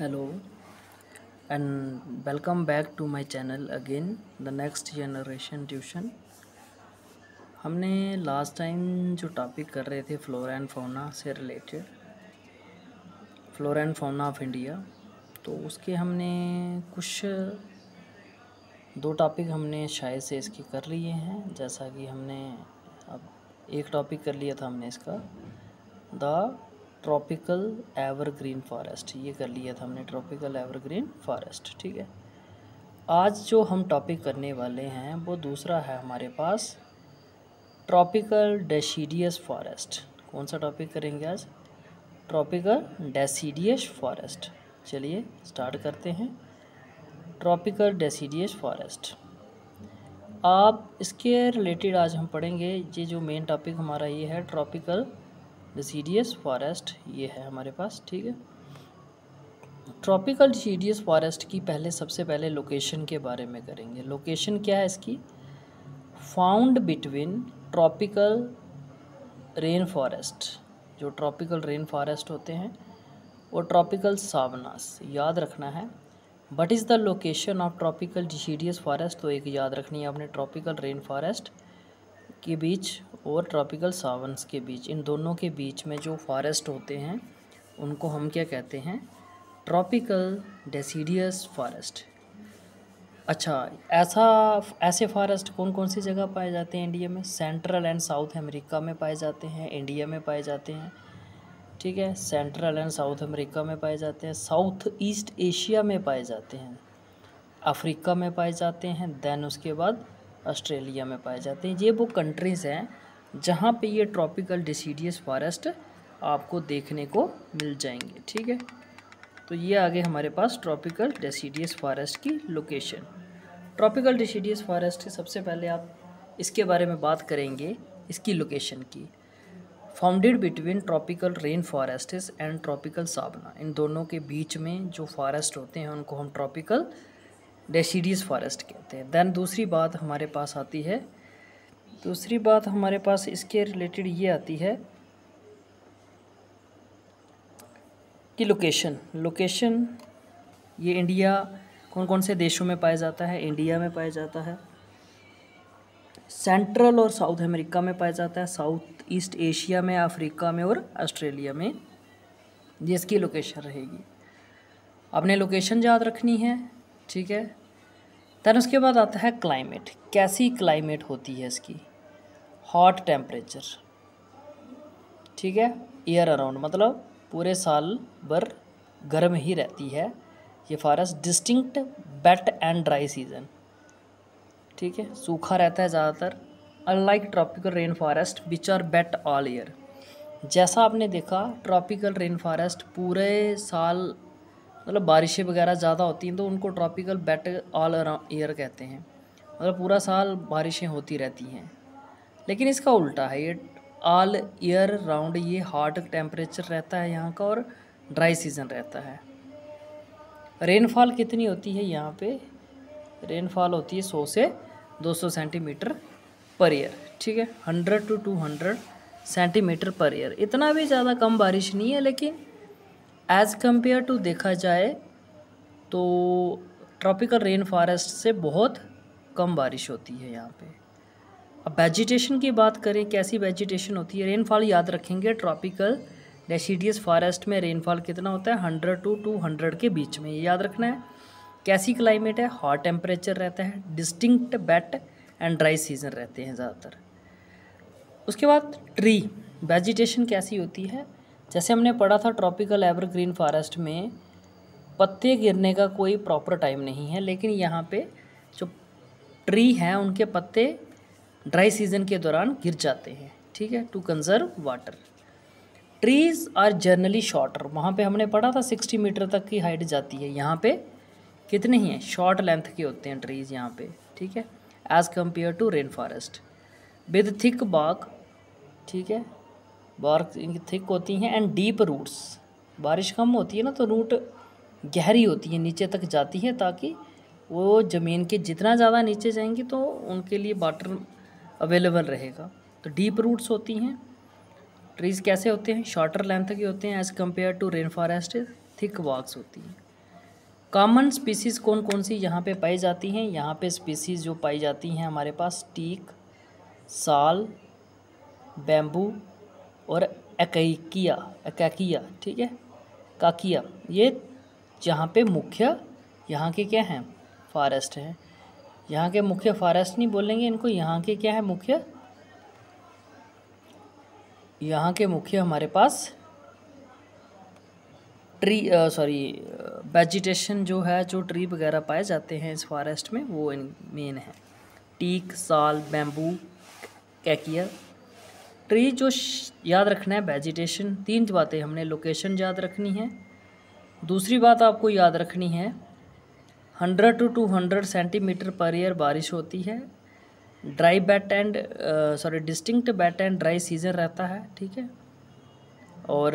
Hello and welcome back to my channel again, the next generation tuition। हमने last time जो topic कर रहे थे फ्लोरा एंड फौना से related, flora and fauna of India, तो उसके हमने कुछ दो टॉपिक हमने शायद से इसके कर लिए हैं। जैसा कि हमने अब एक टॉपिक कर लिया था हमने इसका द ट्रॉपिकल एवरग्रीन फॉरेस्ट, ये कर लिया था हमने ट्रॉपिकल एवरग्रीन फॉरेस्ट। ठीक है, आज जो हम टॉपिक करने वाले हैं वो दूसरा है हमारे पास ट्रॉपिकल डेसिडियस फॉरेस्ट। कौन सा टॉपिक करेंगे आज? Tropical deciduous forest. चलिए स्टार्ट करते हैं। ट्रॉपिकल डेसिडियस फॉरेस्ट, आप इसके रिलेटेड आज हम पढ़ेंगे। ये जो मेन टॉपिक हमारा ये है ट्रॉपिकल डेसिडियस फॉरेस्ट, ये है हमारे पास। ठीक है, ट्रॉपिकल डेसिडियस फॉरेस्ट की सबसे पहले लोकेशन के बारे में करेंगे। लोकेशन क्या है इसकी? Found between tropical rain forest. जो ट्रॉपिकल रेन फॉरेस्ट होते हैं वो ट्रॉपिकल सावनास, याद रखना है। But is the location of tropical deciduous forest, तो एक याद रखनी है आपने, ट्रॉपिकल रेन फॉरेस्ट के बीच और ट्रॉपिकल सावन्स के बीच, इन दोनों के बीच में जो फॉरेस्ट होते हैं उनको हम क्या कहते हैं? Tropical deciduous forest. अच्छा, ऐसे फॉरेस्ट कौन कौन सी जगह पाए जाते हैं इंडिया में? सेंट्रल एंड साउथ अमेरिका में पाए जाते हैं, इंडिया में पाए जाते हैं। ठीक है, सेंट्रल एंड साउथ अमेरिका में पाए जाते हैं, साउथ ईस्ट एशिया में पाए जाते हैं, अफ्रीका में पाए जाते हैं, देन उसके बाद ऑस्ट्रेलिया में पाए जाते हैं। ये वो कंट्रीज़ हैं जहाँ पे ये ट्रॉपिकल डेसिडियस फॉरेस्ट आपको देखने को मिल जाएंगे। ठीक है, तो ये आगे हमारे पास ट्रॉपिकल डेसिडियस फॉरेस्ट की लोकेशन। ट्रॉपिकल डेसिडियस फॉरेस्ट सबसे पहले आप इसके बारे में बात करेंगे, इसकी लोकेशन की। Founded between tropical rain forests and tropical सावना, इन दोनों के बीच में जो फॉरेस्ट होते हैं उनको हम ट्रॉपिकल डेसिडियस फॉरेस्ट कहते हैं। देन दूसरी बात हमारे पास आती है, इसके रिलेटेड ये आती है कि लोकेशन ये इंडिया कौन कौन से देशों में पाया जाता है? इंडिया में पाया जाता है, सेंट्रल और साउथ अमेरिका में पाया जाता है, साउथ ईस्ट एशिया में, अफ्रीका में और ऑस्ट्रेलिया में ये इसकी लोकेशन रहेगी। आपने लोकेशन याद रखनी है। ठीक है, देन उसके बाद आता है क्लाइमेट। कैसी क्लाइमेट होती है इसकी? Hot temperature. ठीक है, ईयर अराउंड, मतलब पूरे साल भर गर्म ही रहती है ये forest. Distinct wet and dry season. ठीक है, सूखा रहता है ज़्यादातर, unlike tropical rain forest which are wet all year. जैसा आपने देखा ट्रॉपिकल रेन फॉरेस्ट पूरे साल, मतलब बारिशें वगैरह ज़्यादा होती हैं तो उनको ट्रॉपिकल वेट ऑल ईयर कहते हैं, मतलब पूरा साल बारिशें होती रहती हैं। लेकिन इसका उल्टा है, ये ऑल ईयर राउंड ये हॉट टेम्परेचर रहता है यहाँ का और ड्राई सीजन रहता है। रेनफॉल कितनी होती है यहाँ पे? रेनफॉल होती है 100 से 200 सेंटीमीटर पर ईयर। ठीक है, 100 to 200 सेंटीमीटर पर ईयर। इतना भी ज़्यादा कम बारिश नहीं है, लेकिन एज़ कम्पेयर टू देखा जाए तो ट्रॉपिकल रेन फॉरेस्ट से बहुत कम बारिश होती है यहाँ पे। अब वेजिटेशन की बात करें, कैसी वेजिटेशन होती है? रेनफॉल याद रखेंगे, ट्रॉपिकल डेसिडियस फॉरेस्ट में रेनफॉल कितना होता है? 100 to 200 के बीच में, ये याद रखना है। कैसी क्लाइमेट है? हॉट टेम्परेचर रहता है, distinct wet and dry season रहते हैं ज़्यादातर। उसके बाद ट्री वेजिटेशन कैसी होती है? जैसे हमने पढ़ा था ट्रॉपिकल एवरग्रीन फॉरेस्ट में पत्ते गिरने का कोई प्रॉपर टाइम नहीं है, लेकिन यहाँ पे जो ट्री हैं उनके पत्ते ड्राई सीजन के दौरान गिर जाते हैं। ठीक है, to conserve water. Trees are generally shorter, वहाँ पे हमने पढ़ा था 60 मीटर तक की हाइट जाती है, यहाँ पे कितने ही हैं? शॉर्ट लेंथ के होते हैं ट्रीज़ यहाँ पे। ठीक है, as compare to rain forest with thick bark. ठीक है, बार्क इनकी थिक होती हैं एंड डीप रूट्स। बारिश कम होती है ना तो रूट गहरी होती है, नीचे तक जाती है, ताकि वो ज़मीन के जितना ज़्यादा नीचे जाएंगी तो उनके लिए वाटर अवेलेबल रहेगा। तो डीप रूट्स होती हैं। ट्रीज़ कैसे होते हैं? शॉर्टर लेंथ के होते हैं as compare to rain forest. Thick barks होती हैं। कॉमन स्पीसीज़ कौन कौन सी यहाँ पे पाई जाती हैं? यहाँ पे स्पीसीज़ जो पाई जाती हैं हमारे पास टीक, साल, बैम्बू और अकैकिया, ठीक है, काकिया, ये जहाँ पे मुख्य यहाँ के क्या हैं? फॉरेस्ट हैं। यहाँ के मुख्य फॉरेस्ट नहीं बोलेंगे इनको, यहाँ के क्या है मुख्य? यहाँ के मुख्य हमारे पास वेजिटेशन जो है, जो ट्री वगैरह पाए जाते हैं इस फॉरेस्ट में, वो मेन है टीक, साल, बैम्बू, कैकिया। ट्री जो याद रखना है वेजिटेशन, 3 बातें हमने, लोकेशन याद रखनी है, दूसरी बात आपको याद रखनी है 100 to 200 सेंटीमीटर पर ईयर बारिश होती है, distinct wet and dry season रहता है, ठीक है, और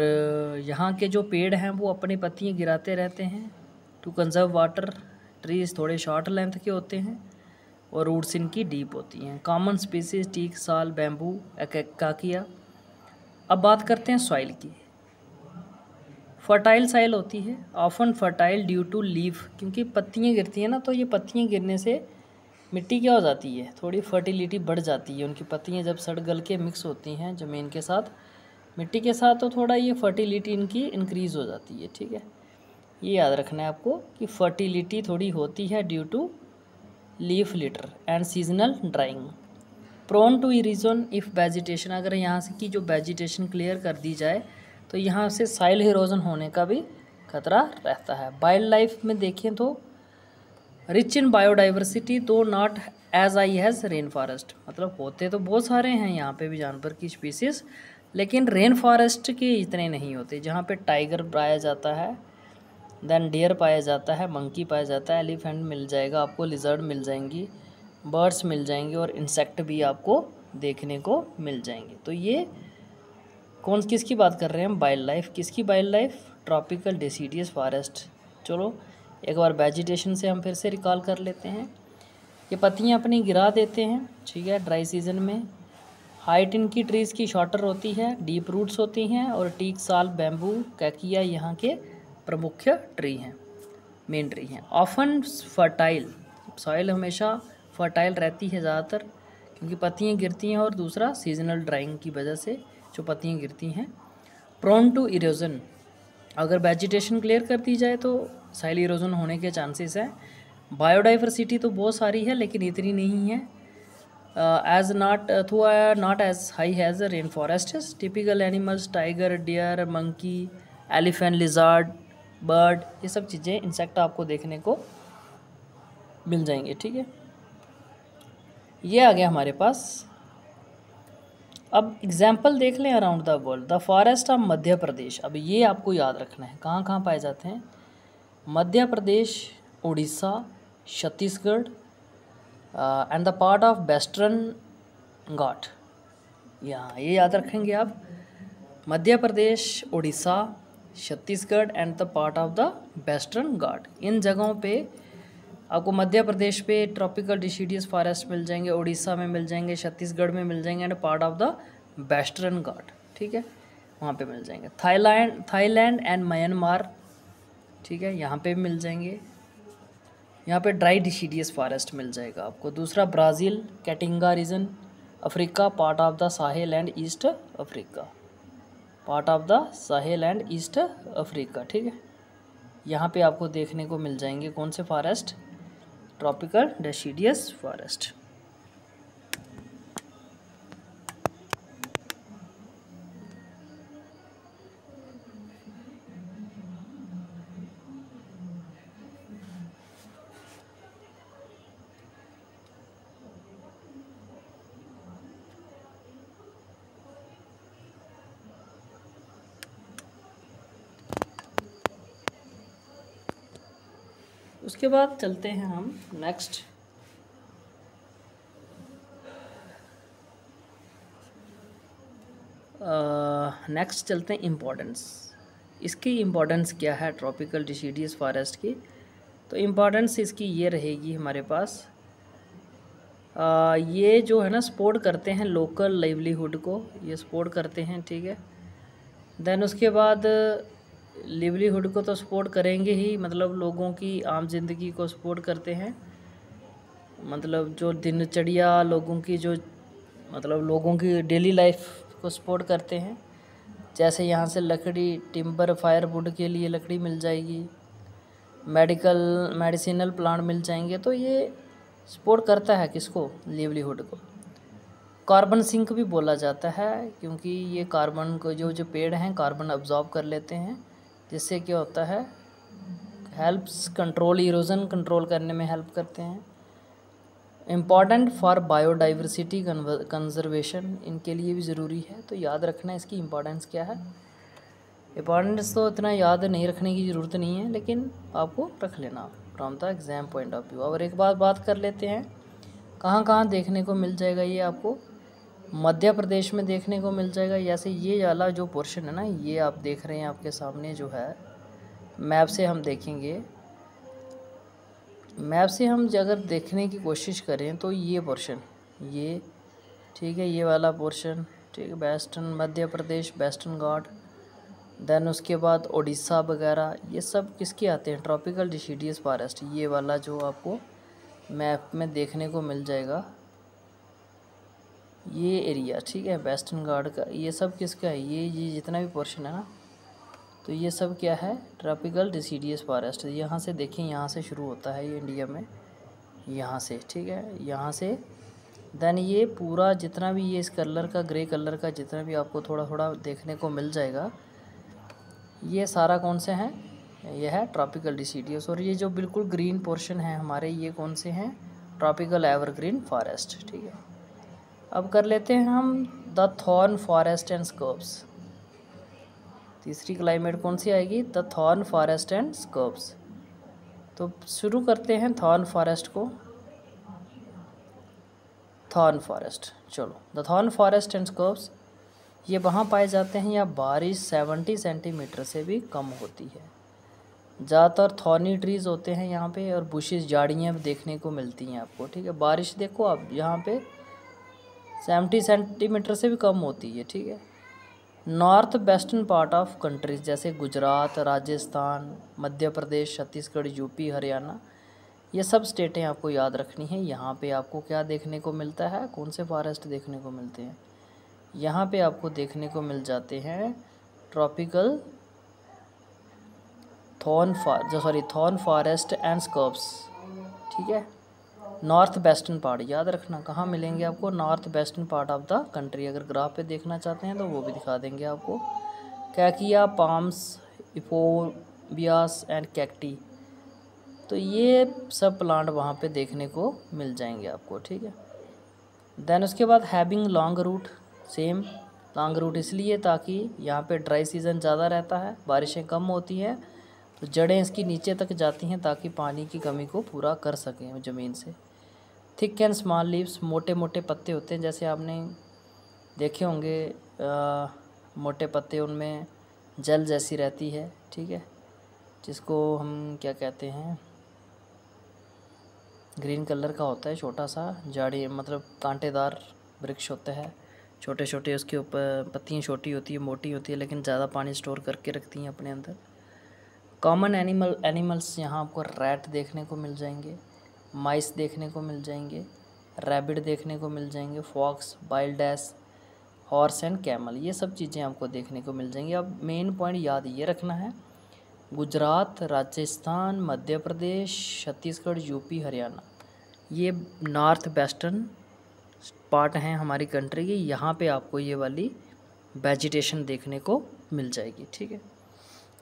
यहाँ के जो पेड़ हैं वो अपनी पत्तियाँ गिराते रहते हैं टू कंजर्व वाटर। ट्रीज थोड़े शॉर्ट लेंथ के होते हैं और रूट्स इनकी डीप होती हैं। कॉमन स्पीसीज टीक, साल, बैम्बू, काकिया। अब बात करते हैं सॉइल की। फर्टाइल सॉइल होती है, often fertile due to leaf, क्योंकि पत्तियाँ गिरती हैं ना, तो ये पत्तियाँ गिरने से मिट्टी क्या हो जाती है, थोड़ी फर्टिलिटी बढ़ जाती है। उनकी पत्तियाँ जब सड़ गल के मिक्स होती हैं ज़मीन के साथ, मिट्टी के साथ, तो थोड़ा ये फर्टिलिटी इनकी इंक्रीज़ हो जाती है, ठीक है। ये याद रखना है आपको कि फर्टिलिटी थोड़ी होती है due to leaf litter and seasonal drying. Prone to erosion if vegetation, अगर यहाँ से की जो वेजिटेशन क्लियर कर दी जाए तो यहाँ से साइल इरोजन होने का भी खतरा रहता है। वाइल्ड लाइफ में देखें तो rich in biodiversity though not as I has rain forest, मतलब होते तो बहुत सारे हैं यहाँ पे भी जानवर की स्पीसीज़, लेकिन रेन फॉरेस्ट के इतने नहीं होते। जहाँ पे टाइगर पाया जाता है, देन डियर पाया जाता है, मंकी पाया जाता है, एलिफेंट मिल जाएगा आपको, लिजर्ड मिल जाएंगी, बर्ड्स मिल जाएंगे और इंसेक्ट भी आपको देखने को मिल जाएंगे। तो ये किसकी बात कर रहे हैं हम? Wildlife. किसकी wildlife? Tropical deciduous forest. चलो एक बार वेजिटेशन से हम फिर से रिकॉल कर लेते हैं। ये पत्तियाँ अपनी गिरा देते हैं, ठीक है, ड्राई सीजन में। हाइट इनकी ट्रीज़ की शॉर्टर होती है, डीप रूट्स होती हैं, और टीक, साल, बैम्बू, कैकिया यहाँ के प्रमुख ट्री हैं, मेन ट्री हैं। ऑफन फर्टाइल, सॉइल हमेशा फर्टाइल रहती है ज़्यादातर, क्योंकि पत्तियाँ गिरती हैं, और दूसरा सीजनल ड्राइंग की वजह से जो पत्तियाँ गिरती हैं। प्रोन टू इरोजन, अगर वेजिटेशन क्लियर कर दी जाए तो सॉइल इरोजन होने के चांसेस हैं। बायोडाइवर्सिटी तो बहुत सारी है, लेकिन इतनी नहीं है, as not as high as the rainforests. Typical animals tiger, deer, monkey, elephant, lizard, bird, ये सब चीज़ें, इंसेक्ट आपको देखने को मिल जाएंगे, ठीक है। ये आ गया हमारे पास। अब एग्जाम्पल देख लें around the world. The forest of Madhya Pradesh, अब ये आपको याद रखना है कहाँ कहाँ पाए जाते हैं। Madhya Pradesh, Orissa, Chhattisgarh and the part of Western Ghat. यहाँ ये याद रखेंगे आप, Madhya Pradesh, Orissa, Chhattisgarh and the part of the Western Ghat. इन जगहों पे आपको मध्य प्रदेश पे ट्रॉपिकल डिसीडियस फॉरेस्ट मिल जाएंगे, उड़ीसा में मिल जाएंगे, छत्तीसगढ़ में मिल जाएंगे, and part of the Western Ghat, ठीक है, वहाँ पे मिल जाएंगे। थाईलैंड एंड म्यांमार, ठीक है, यहाँ पे भी मिल जाएंगे। यहाँ पे ड्राई डिसीडियस फॉरेस्ट मिल जाएगा आपको। दूसरा Brazil, Caatinga region, Africa, part of the Sahel and East Africa, part of the Sahel and East Africa, ठीक है। यहाँ पे आपको देखने को मिल जाएंगे कौन से फॉरेस्ट? Tropical deciduous forest. उसके बाद चलते हैं हम नेक्स्ट। नेक्स्ट चलते हैं इम्पोर्टेंस। इसकी इम्पोर्टेंस क्या है ट्रॉपिकल डिसीडियस फॉरेस्ट की? तो इम्पोर्टेंस इसकी ये रहेगी हमारे पास, ये जो है ना सपोर्ट करते हैं लोकल लाइवलीहुड को, ये सपोर्ट करते हैं, ठीक है। देन उसके बाद लिवलीहुड को तो सपोर्ट करेंगे ही, मतलब लोगों की आम जिंदगी को सपोर्ट करते हैं, मतलब जो दिनचर्या लोगों की, जो मतलब लोगों की डेली लाइफ को सपोर्ट करते हैं। जैसे यहाँ से लकड़ी, टिम्बर, फायरवुड के लिए लकड़ी मिल जाएगी, मेडिसिनल प्लांट मिल जाएंगे, तो ये सपोर्ट करता है किसको, लिवलीहुड को। कार्बन सिंक भी बोला जाता है, क्योंकि ये कार्बन को, जो पेड़ हैं कार्बन अब्जॉर्ब कर लेते हैं, जिससे क्या होता है, हेल्प्स कंट्रोल, इरोजन कंट्रोल करने में हेल्प करते हैं। इम्पॉर्टेंट फॉर बायोडाइवर्सिटी कंजर्वेशन, इनके लिए भी ज़रूरी है, तो याद रखना इसकी इम्पोर्टेंस क्या है। इम्पॉर्टेंस तो इतना याद नहीं रखने की ज़रूरत नहीं है, लेकिन आपको रख लेना from the exam point of view. और एक बात कर लेते हैं, कहाँ कहाँ देखने को मिल जाएगा ये आपको। मध्य प्रदेश में देखने को मिल जाएगा। जैसे ये वाला जो पोर्शन है ना, ये आप देख रहे हैं आपके सामने जो है, मैप से हम देखेंगे, मैप से हम अगर देखने की कोशिश करें तो ये पोर्शन, ये ठीक है, ये वाला पोर्शन ठीक है, वेस्टर्न मध्य प्रदेश, वेस्टर्न घाट, देन उसके बाद उड़ीसा वगैरह, ये सब किसके आते हैं, ट्रॉपिकल डिसीडियस फॉरेस्ट। ये वाला जो आपको मैप में देखने को मिल जाएगा, ये एरिया ठीक है, वेस्टर्न घाट का, ये सब किसका है, ये जितना भी पोर्शन है ना, तो ये सब क्या है, ट्रॉपिकल डिसीडियस फॉरेस्ट। यहाँ से देखिए, यहाँ से शुरू होता है ये इंडिया में, यहाँ से ठीक है, यहाँ से देन ये पूरा जितना भी ये इस कलर का, ग्रे कलर का जितना भी आपको थोड़ा थोड़ा देखने को मिल जाएगा, ये सारा कौन से हैं, ये है ट्रॉपिकल डिसीडियस। और ये जो बिल्कुल ग्रीन पोर्शन है हमारे, ये कौन से हैं, ट्रॉपिकल एवरग्रीन फॉरेस्ट। ठीक है, अब कर लेते हैं हम द थॉर्न फॉरेस्ट एंड स्कर्ब्स। तीसरी क्लाइमेट कौन सी आएगी, द थॉर्न फॉरेस्ट एंड स्कर्ब्स। तो शुरू करते हैं थॉर्न फॉरेस्ट को। थॉर्न फॉरेस्ट, चलो, द थॉर्न फॉरेस्ट एंड स्कर्ब्स, ये वहाँ पाए जाते हैं या बारिश 70 सेंटीमीटर से भी कम होती है। ज़्यादातर थॉर्नी ट्रीज़ होते हैं यहाँ पे, और बुशेस, झाड़ियाँ भी देखने को मिलती हैं आपको। ठीक है, बारिश देखो आप यहाँ पे 70 सेंटीमीटर से भी कम होती है। ठीक है, north western part of countries जैसे गुजरात, राजस्थान, मध्य प्रदेश, छत्तीसगढ़, यूपी, हरियाणा, ये सब स्टेटें आपको याद रखनी है। यहाँ पे आपको क्या देखने को मिलता है, कौन से फॉरेस्ट देखने को मिलते हैं, यहाँ पे आपको देखने को मिल जाते हैं ट्रॉपिकल थॉर्न फॉरेस्ट एंड स्कर्ब्स। ठीक है, नॉर्थ वेस्टर्न पार्ट याद रखना, कहाँ मिलेंगे आपको, north western part of the country. अगर ग्राफ पे देखना चाहते हैं तो वो भी दिखा देंगे आपको। कैकिया, पाम्स, इफोबियास एंड कैक्टी, तो ये सब प्लांट वहाँ पे देखने को मिल जाएंगे आपको। ठीक है, देन उसके बाद having long route, same long route इसलिए ताकि यहाँ पे ड्राई सीज़न ज़्यादा रहता है, बारिशें कम होती हैं, तो जड़ें इसकी नीचे तक जाती हैं ताकि पानी की कमी को पूरा कर सकें ज़मीन से। थिक एंड स्मॉल लीव्स, मोटे मोटे पत्ते होते हैं, जैसे आपने देखे होंगे मोटे पत्ते, उनमें जल जैसी रहती है। ठीक है, जिसको हम क्या कहते हैं, ग्रीन कलर का होता है, छोटा सा झाड़ी, मतलब कांटेदार वृक्ष होता है, छोटे छोटे, उसके ऊपर पत्तियाँ छोटी होती है, मोटी होती है, लेकिन ज़्यादा पानी स्टोर करके रखती हैं अपने अंदर। कॉमन एनिमल्स यहाँ आपको रैट देखने को मिल जाएंगे, माइस देखने को मिल जाएंगे, रैबिट देखने को मिल जाएंगे, fox, wild ass, horse and camel, ये सब चीज़ें आपको देखने को मिल जाएंगी। अब मेन पॉइंट याद ये रखना है, गुजरात, राजस्थान, मध्य प्रदेश, छत्तीसगढ़, यूपी, हरियाणा, ये नॉर्थ वेस्टर्न पार्ट हैं हमारी कंट्री की, यहाँ पे आपको ये वाली वेजिटेशन देखने को मिल जाएगी। ठीक है,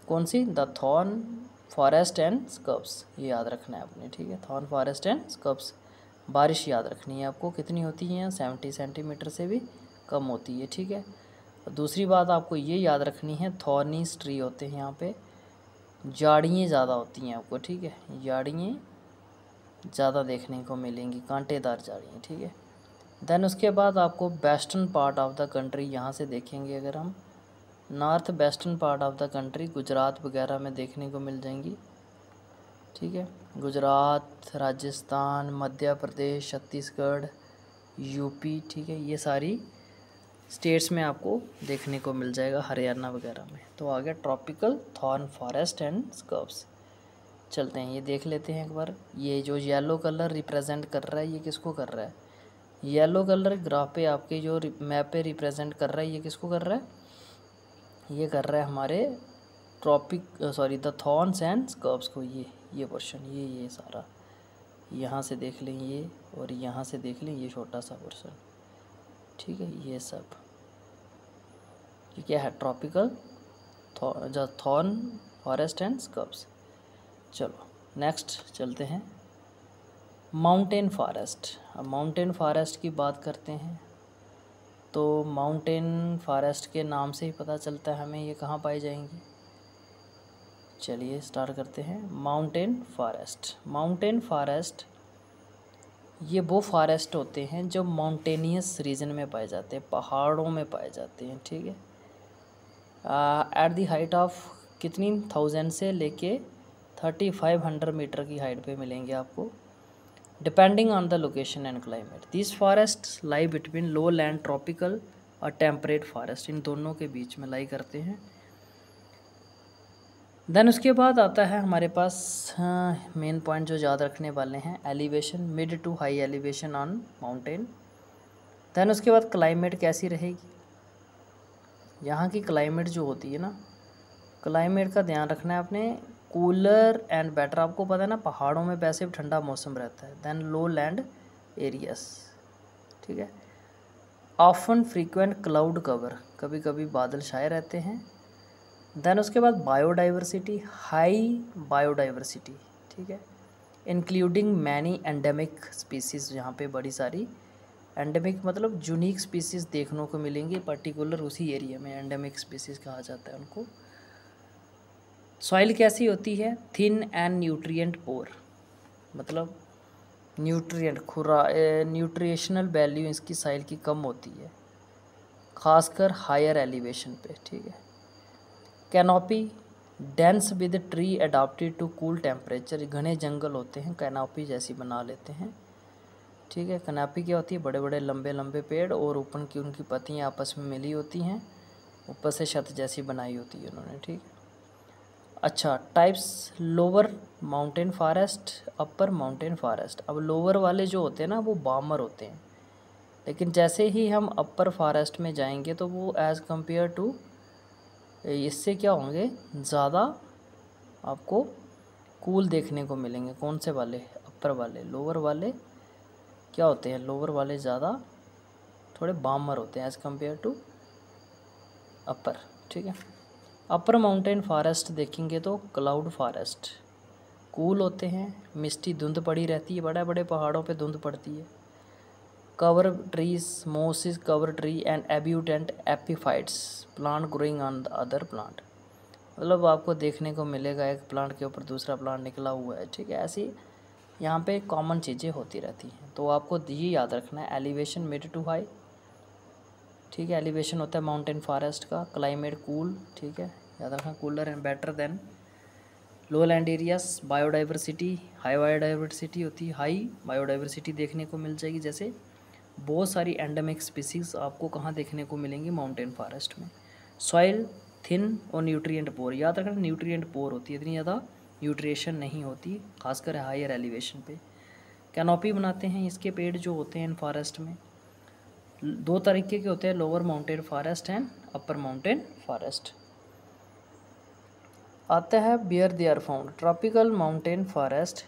कौन सी, द थॉर्न फॉरेस्ट एंड स्कर्ब्स, ये याद रखना है आपने। ठीक है, थॉर्न फॉरेस्ट एंड स्कर्ब्स। बारिश याद रखनी है आपको, कितनी होती है, 70 सेंटीमीटर से भी कम होती है। ठीक है, दूसरी बात आपको ये याद रखनी है, थॉर्नीस ट्री होते हैं यहाँ पे, झाड़ियाँ ज़्यादा होती हैं आपको। ठीक है, झाड़ियाँ ज़्यादा देखने को मिलेंगी, कांटेदार झाड़ियाँ। ठीक है, देन उसके बाद आपको western part of the country, यहाँ से देखेंगे अगर हम, north western part of the country, Gujarat वगैरह में देखने को मिल जाएंगी। ठीक है, गुजरात, राजस्थान, मध्य प्रदेश, छत्तीसगढ़, यूपी। ठीक है, ये सारी स्टेट्स में आपको देखने को मिल जाएगा, हरियाणा वगैरह में। तो आ गया ट्रॉपिकल थॉर्न फॉरेस्ट एंड स्कर्ब्स। चलते हैं ये देख लेते हैं एक बार। ये जो येलो कलर रिप्रेजेंट कर रहा है ये किसको कर रहा है? येलो कलर ग्राफ पे आपके जो मैप पे रिप्रेजेंट कर रहा है ये किसको कर रहा है? ये कर रहा है हमारे द थॉर्न्स एंड स्कर्ब्स को। ये पोर्शन ये सारा यहाँ से देख लें ये, और यहाँ से देख लें ये छोटा सा पोर्शन, ठीक है। ये सब ये क्या है? Tropical thorn forest and scrubs. चलो नेक्स्ट चलते हैं माउंटेन फॉरेस्ट। अब माउंटेन फॉरेस्ट की बात करते हैं तो माउंटेन फॉरेस्ट के नाम से ही पता चलता है हमें ये कहाँ पाई जाएंगी। चलिए स्टार्ट करते हैं। Mountain forest. माउंटेन फॉरेस्ट ये वो फॉरेस्ट होते हैं जो माउंटेनियस रीजन में पाए जाते हैं, पहाड़ों में पाए जाते हैं, ठीक है। एट दी हाइट ऑफ कितनी 1000 से लेके 3500 मीटर की हाइट पे मिलेंगे आपको, depending on the location and climate. This forest lie between low land tropical और टेम्परेट फॉरेस्ट, इन दोनों के बीच में लाई करते हैं। देन उसके बाद आता है हमारे पास मेन पॉइंट जो याद रखने वाले हैं, elevation, mid to high elevation on mountain. Then उसके बाद क्लाइमेट कैसी रहेगी, यहाँ की क्लाइमेट जो होती है ना, क्लाइमेट का ध्यान रखना है आपने। कूलर एंड बेटर, आपको पता है ना पहाड़ों में वैसे भी ठंडा मौसम रहता है। देन लो लैंड एरियास, ठीक है। ऑफन फ्रीक्वेंट क्लाउड कवर, कभी कभी बादल छाए रहते हैं। देन उसके बाद बायोडाइवर्सिटी, हाई बायोडाइवर्सिटी, ठीक है, इंक्लूडिंग मैनी एंडेमिक स्पीसीज़। यहाँ पे बड़ी सारी एंडेमिक मतलब यूनिक स्पीसीज़ देखने को मिलेंगी, पर्टिकुलर उसी एरिया में एंडेमिक स्पीसीज़ कहा जाता है उनको। सॉइल कैसी होती है? थिन एंड न्यूट्रिएंट पोर, मतलब न्यूट्रिशनल वैल्यू इसकी सॉइल की कम होती है, खासकर हायर एलिवेशन पे, ठीक है। Canopy, dense with tree adopted to cool temperature, घने जंगल होते हैं, कैनोपी जैसी बना लेते हैं, ठीक है। कैनोपी क्या होती है? बड़े बड़े लंबे लंबे पेड़ और ऊपर की उनकी पत्तियाँ आपस में मिली होती हैं, ऊपर से छत जैसी बनाई होती है उन्होंने, ठीक। अच्छा, टाइप्स, लोअर माउंटेन फॉरेस्ट, अपर माउंटेन फॉरेस्ट। अब लोअर वाले जो होते हैं ना वो बामर होते हैं, लेकिन जैसे ही हम अपर फॉरेस्ट में जाएंगे तो वो एज़ कम्पेयर टू इससे क्या होंगे, ज़्यादा आपको कूल देखने को मिलेंगे। कौन से वाले? अपर वाले। लोअर वाले क्या होते हैं? लोअर वाले ज़्यादा थोड़े बामर होते हैं एज़ कम्पेयर टू अपर, ठीक है। अपर माउंटेन फॉरेस्ट देखेंगे तो क्लाउड फॉरेस्ट, कूल होते हैं, मिस्टी धुंध पड़ी रहती है, बड़े बड़े पहाड़ों पे धुंध पड़ती है। Cover trees, mosses cover tree and abundant epiphytes, plant growing on the other plant, मतलब आपको देखने को मिलेगा एक प्लांट के ऊपर दूसरा प्लांट निकला हुआ है, ठीक है। ऐसी यहाँ पे कॉमन चीज़ें होती रहती हैं, तो आपको ये याद रखना है। एलिवेशन मिड टू हाई, ठीक है, एलिवेशन होता है माउंटेन फॉरेस्ट का। क्लाइमेट कूल, ठीक है, याद रखना, cooler and better than low land areas. Biodiversity, high biodiversity होती है, हाई बायोडाइवर्सिटी देखने को मिल जाएगी। जैसे बहुत सारी एंडेमिक स्पीसीज़ आपको कहाँ देखने को मिलेंगी? माउंटेन फॉरेस्ट में। सॉइल थिन और न्यूट्रिएंट पोर, याद रखना न्यूट्रिएंट पोर होती है, इतनी ज़्यादा न्यूट्रिएशन नहीं होती, खासकर हायर एलिवेशन पे। कैनोपी बनाते हैं इसके पेड़ जो होते हैं इन फॉरेस्ट में। दो तरीके के होते हैं, lower mountain forest and upper mountain forest. आता है bear they are found. Tropical mountain forest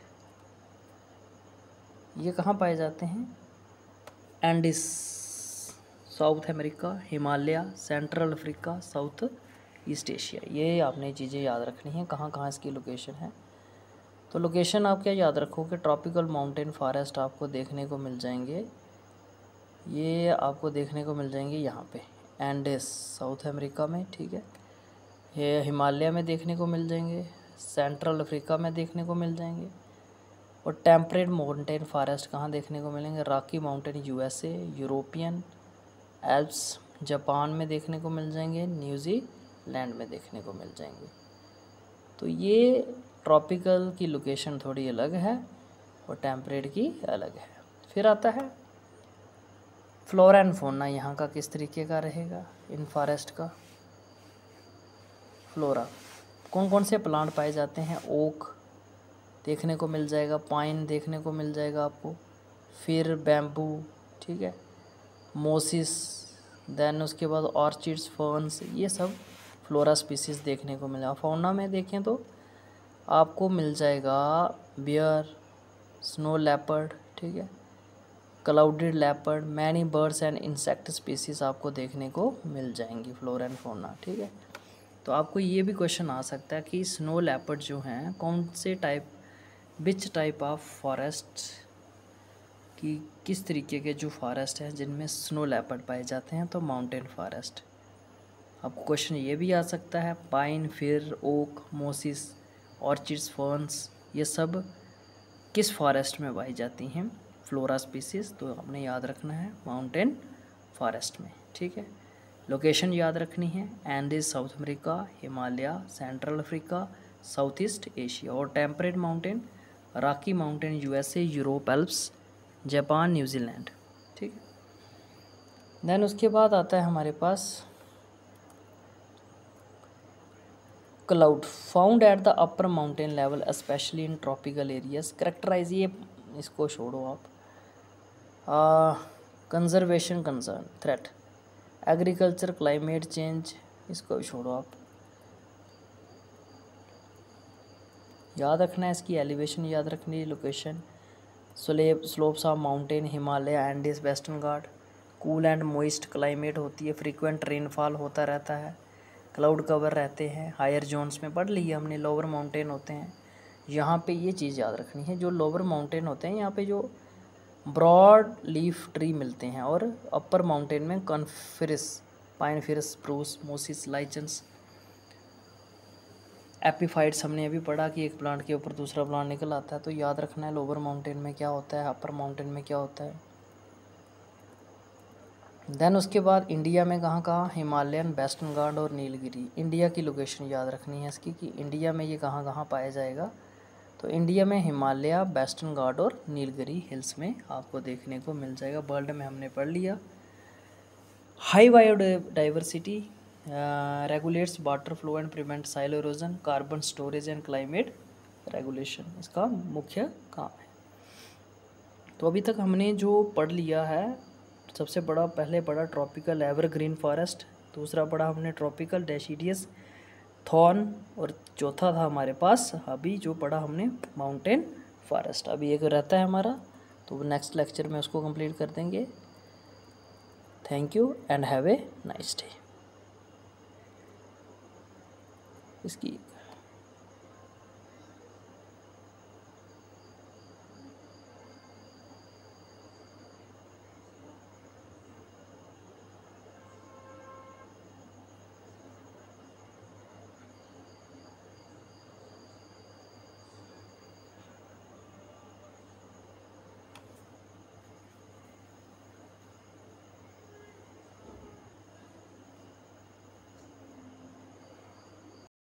ये कहाँ पाए जाते हैं? Andes, south America, Himalaya, central Africa, south east Asia. ये आपने चीज़ें याद रखनी है, कहाँ कहाँ इसकी लोकेशन है। तो लोकेशन आप क्या याद रखोगे? ट्रॉपिकल माउंटेन फॉरेस्ट आपको देखने को मिल जाएंगे, ये आपको देखने को मिल जाएंगे यहाँ पे एंडिस साउथ अमेरिका में, ठीक है। ये हिमालय में देखने को मिल जाएंगे, सेंट्रल अफ्रीका में देखने को मिल जाएंगे। और टेम्परेट माउंटेन फॉरेस्ट कहाँ देखने को मिलेंगे? Rocky Mountain USA, European Alps Japan में देखने को मिल जाएंगे, न्यूजीलैंड में देखने को मिल जाएंगे। तो ये ट्रॉपिकल की लोकेशन थोड़ी अलग है और टेम्परेट की अलग है। फिर आता है फ्लोरा एंड फौना यहाँ का किस तरीके का रहेगा इन फॉरेस्ट का। फ्लोरा कौन कौन से प्लांट पाए जाते हैं, ओक देखने को मिल जाएगा, पाइन देखने को मिल जाएगा आपको, फिर बैम्बू, ठीक है, मोसिस, देन उसके बाद ऑर्चिड्स, फर्न्स, ये सब फ्लोरा स्पीसीज़ देखने को मिलेगा। फौना में देखें तो आपको मिल जाएगा बियर, स्नो लेपर्ड, ठीक है, clouded leopard, many birds and insect species आपको देखने को मिल जाएंगी फ्लोरा एंड फौना, ठीक है। तो आपको ये भी क्वेश्चन आ सकता है कि स्नो लेपर्ड जो हैं कौन से type, which type of forest की, किस तरीके के जो फॉरेस्ट हैं जिनमें स्नो लेपर्ड पाए जाते हैं, तो माउंटेन फॉरेस्ट। आपको क्वेश्चन ये भी आ सकता है पाइन, फिर, ओक, मोसिस, ऑर्चिड्स, फर्न्स, ये सब किस फॉरेस्ट में पाई जाती हैं, फ्लोरा स्पीसीज़, तो आपने याद रखना है माउंटेन फॉरेस्ट में, ठीक है। लोकेशन याद रखनी है, Andes South America, Himalaya central Africa, south east Asia, और temperate mountain Rocky Mountain USA, Europe, Alps, Japan, New Zealand, ठीक है। देन उसके बाद आता है हमारे पास cloud found at the upper mountain level specially in tropical areas, characterise, ये इसको छोड़ो आप, conservation concern, threat, agriculture, climate change, इसको भी छोड़ो आप। याद रखना है इसकी एलिवेशन याद रखनी है, location, slopes of mountain, Himalaya, Andes, western Ghat, cool and moist climate होती है, फ्रीक्वेंट रेनफॉल होता रहता है, क्लाउड कवर रहते हैं, हायर जोन्स में पढ़ लिया हमने, लोअर माउंटेन होते हैं। यहाँ पे ये चीज़ याद रखनी है, जो लोअर माउंटेन होते हैं यहाँ पे जो ब्रॉड लीफ ट्री मिलते हैं, और अपर माउंटेन में कॉन्फिरस, पाइनफिरस, स्प्रूस, मोसिस, लाइचन्स, एपीफाइट्स हमने अभी पढ़ा कि एक प्लांट के ऊपर दूसरा प्लांट निकल आता है। तो याद रखना है लोअर माउंटेन में क्या होता है, अपर माउंटेन में क्या होता है। देन उसके बाद इंडिया में कहाँ कहाँ, हिमालयन, वेस्टर्न घाट और नीलगिरी। इंडिया की लोकेशन याद रखनी है इसकी कि इंडिया में ये कहाँ कहाँ पाया जाएगा। तो इंडिया में हिमालय, वेस्टर्न घाट और नीलगिरी हिल्स में आपको देखने को मिल जाएगा। वर्ल्ड में हमने पढ़ लिया। High biodiversity regulates water flow and prevent soil erosion, carbon storage and climate regulation इसका मुख्य काम है। तो अभी तक हमने जो पढ़ लिया है, सबसे बड़ा पहले पढ़ा ट्रॉपिकल एवरग्रीन फॉरेस्ट, दूसरा पढ़ा हमने ट्रॉपिकल डेसिडियस थॉर्न, और चौथा था हमारे पास अभी जो पढ़ा हमने माउंटेन फॉरेस्ट। अभी एक रहता है हमारा, तो नेक्स्ट लेक्चर में उसको कंप्लीट कर देंगे। Thank you and have a nice day. इसकी